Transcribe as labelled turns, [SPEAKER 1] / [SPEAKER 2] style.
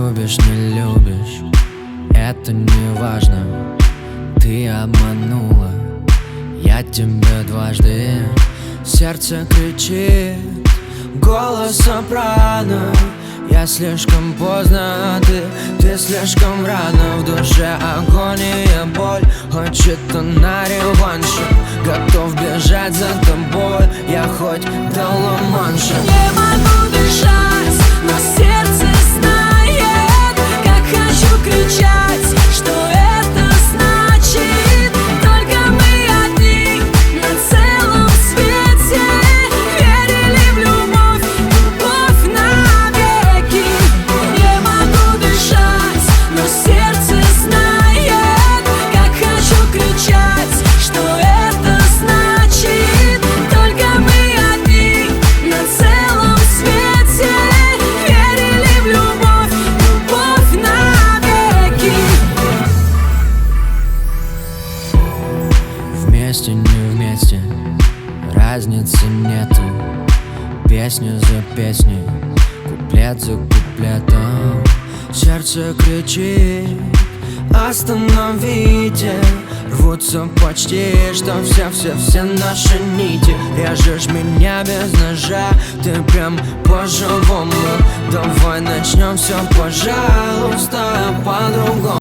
[SPEAKER 1] любишь, не любишь, это не важно. Ты обманула, я тебя дважды. Сердце кричит, голос сопрано. Я слишком поздно, а ты слишком рано. В душе агония, боль, хочет она реванша. Готов бежать за тобой, я хоть до Ла-Манша.
[SPEAKER 2] Не могу дышать, но сердце знает, как хочу кричать, что это значит. Только мы одни на целом свете, верили в любовь, любовь навеки. Не могу дышать, но сердце знает, как хочу кричать, что это значит. Только мы одни на целом свете, верили в любовь, любовь навеки.
[SPEAKER 1] Вместе, не вместе, разницы нету. Песня за песней, куплет за куплетом. Сердце кричит, остановите. Рвутся почти, что все наши нити. Режешь меня без ножа, ты прям по-живому. Давай начнем все, пожалуйста, по-другому.